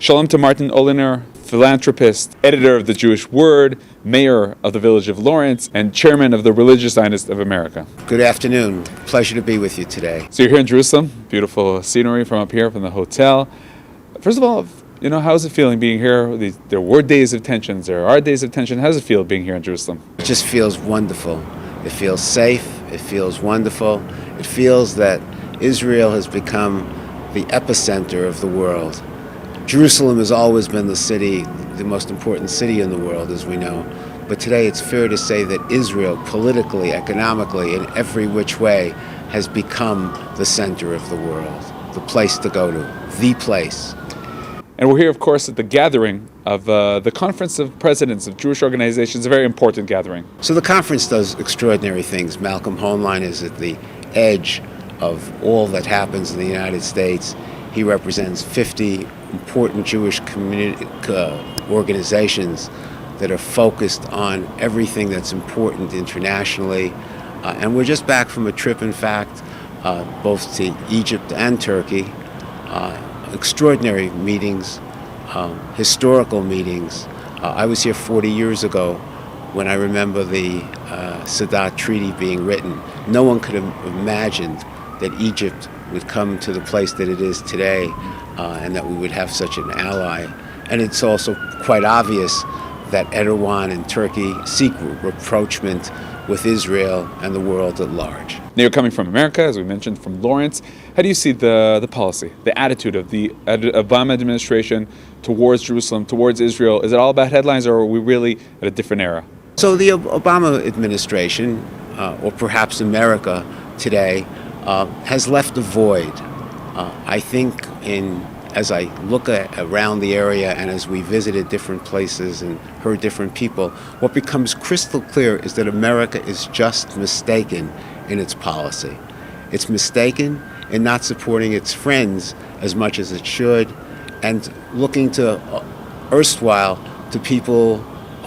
Shalom to Martin Oliner, philanthropist, editor of the Jewish Word, mayor of the village of Lawrence, and chairman of the Religious Zionists of America. Good afternoon. Pleasure to be with you today. So you're here in Jerusalem. Beautiful scenery from up here, from the hotel. First of all, how's it feeling being here? There were days of tensions. There are days of tension. How does it feel being here in Jerusalem? It just feels wonderful. It feels safe. It feels wonderful. It feels that Israel has become the epicenter of the world. Jerusalem has always been the most important city in the world, as we know. But today it's fair to say that Israel, politically, economically, in every which way, has become the center of the world, the place to go to, the place. And we're here, of course, at the gathering of the Conference of Presidents of Jewish Organizations, a very important gathering. So the conference does extraordinary things. Malcolm Hoenlein is at the edge of all that happens in the United States. He represents 50 important Jewish community organizations that are focused on everything that's important internationally. And we're just back from a trip, in fact, both to Egypt and Turkey. Extraordinary meetings, historical meetings. I was here 40 years ago when I remember the Sadat Treaty being written. No one could have imagined that Egypt would come to the place that it is today, and that we would have such an ally. And it's also quite obvious that Erdogan and Turkey seek rapprochement with Israel and the world at large. Now you're coming from America, as we mentioned, from Lawrence. How do you see the policy, the attitude of the Obama administration towards Jerusalem, towards Israel? Is it all about headlines, or are we really at a different era? So the Obama administration, or perhaps America today, has left a void. I think as I look around the area and as we visited different places and heard different people, what becomes crystal clear is that America is just mistaken in its policy. It's mistaken in not supporting its friends as much as it should, and looking to erstwhile to people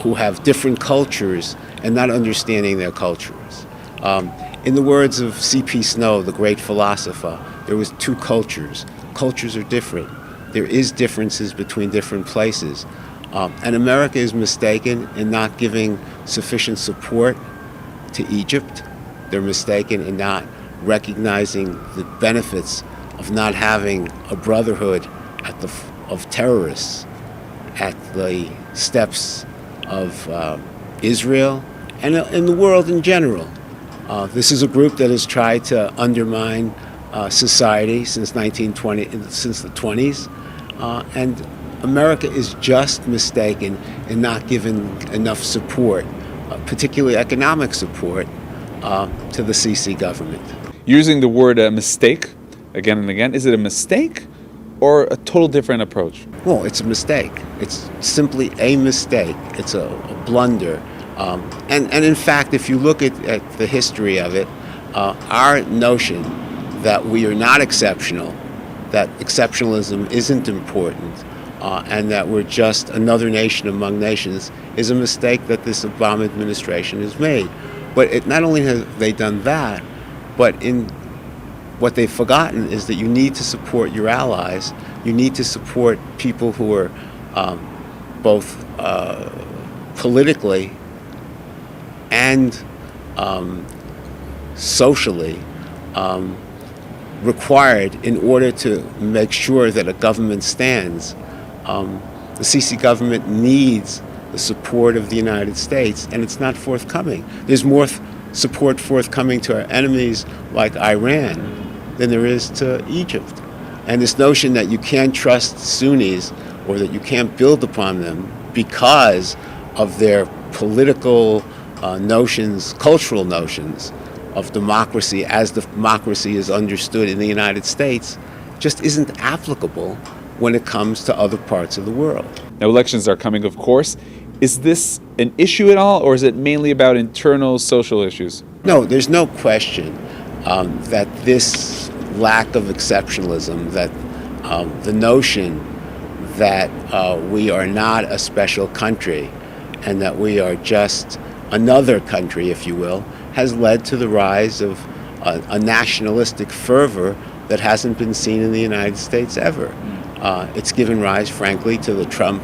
who have different cultures and not understanding their cultures. In the words of C.P. Snow, the great philosopher, there was two cultures. Cultures are different. There is differences between different places. And America is mistaken in not giving sufficient support to Egypt. They're mistaken in not recognizing the benefits of not having a brotherhood of terrorists at the steps of Israel and in the world in general. This is a group that has tried to undermine society since the 20s, and America is just mistaken in not giving enough support, particularly economic support, to the Sisi government. Using the word mistake again and again, is it a mistake or a total different approach? Well, it's a mistake. It's simply a mistake. It's a blunder. And in fact, if you look at the history of it, our notion that we are not exceptional, that exceptionalism isn't important, and that we're just another nation among nations is a mistake that this Obama administration has made. But not only have they done that, but what they've forgotten is that you need to support your allies. You need to support people who are both politically and socially required in order to make sure that a government stands. The Sisi government needs the support of the United States, and it's not forthcoming. There's more support forthcoming to our enemies like Iran than there is to Egypt. And this notion that you can't trust Sunnis or that you can't build upon them because of their political notions, cultural notions of democracy as democracy is understood in the United States just isn't applicable when it comes to other parts of the world. Now, elections are coming, of course. Is this an issue at all, or is it mainly about internal social issues? No, there's no question that this lack of exceptionalism, that the notion that we are not a special country and that we are just another country, if you will, has led to the rise of a nationalistic fervor that hasn't been seen in the United States ever. It's given rise, frankly, to the Trump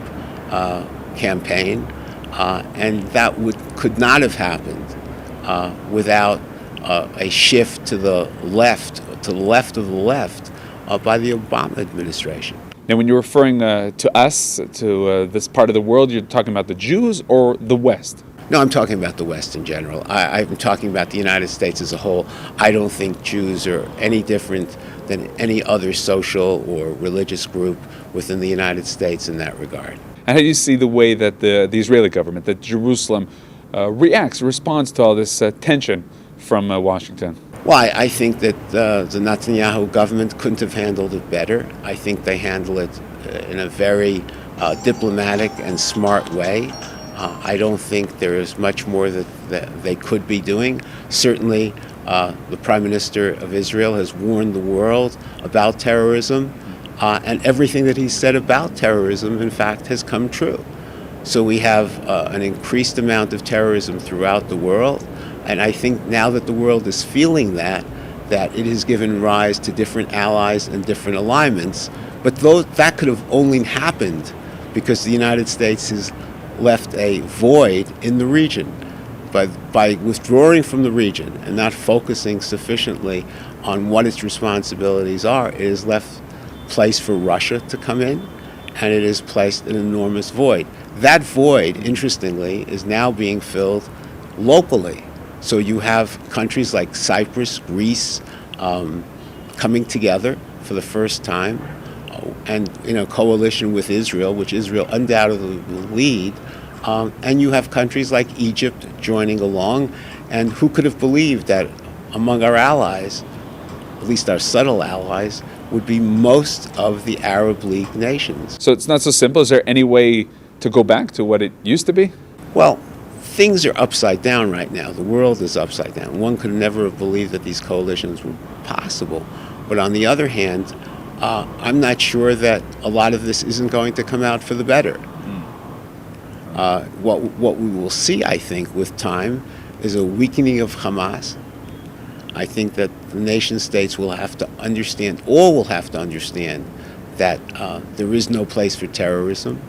campaign, and that could not have happened without a shift to the left of the left by the Obama administration. Now, when you're referring to us, to this part of the world, you're talking about the Jews or the West? No, I'm talking about the West in general. I'm talking about the United States as a whole. I don't think Jews are any different than any other social or religious group within the United States in that regard. And how do you see the way that the Israeli government, that Jerusalem, responds to all this tension from Washington? Well, I think that the Netanyahu government couldn't have handled it better. I think they handle it in a very diplomatic and smart way. I don't think there is much more that they could be doing. Certainly, the Prime Minister of Israel has warned the world about terrorism, and everything that he said about terrorism, in fact, has come true. So we have an increased amount of terrorism throughout the world, and I think now that the world is feeling that it has given rise to different allies and different alignments. But that could have only happened because the United States has left a void in the region. By withdrawing from the region and not focusing sufficiently on what its responsibilities are, it has left place for Russia to come in, and it has placed an enormous void. That void, interestingly, is now being filled locally. So you have countries like Cyprus, Greece, coming together for the first time, and in a coalition with Israel, which Israel undoubtedly will lead. And you have countries like Egypt joining along. And who could have believed that among our allies, at least our subtle allies, would be most of the Arab League nations? So it's not so simple. Is there any way to go back to what it used to be? Well, things are upside down right now. The world is upside down. One could never have believed that these coalitions were possible. But on the other hand, I'm not sure that a lot of this isn't going to come out for the better. What we will see, I think, with time is a weakening of Hamas. I think that the nation states will have to understand, all will have to understand, that there is no place for terrorism.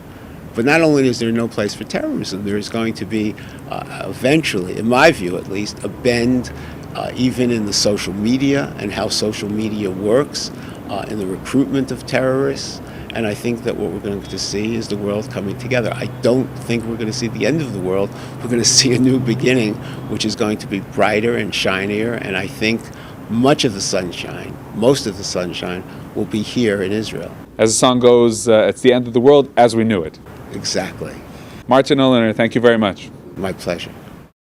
But not only is there no place for terrorism, there is going to be eventually, in my view at least, a bend even in the social media and how social media works in the recruitment of terrorists. And I think that what we're going to see is the world coming together. I don't think we're going to see the end of the world. We're going to see a new beginning, which is going to be brighter and shinier. And I think most of the sunshine will be here in Israel. As the song goes, it's the end of the world as we knew it. Exactly. Martin Oliner, thank you very much. My pleasure.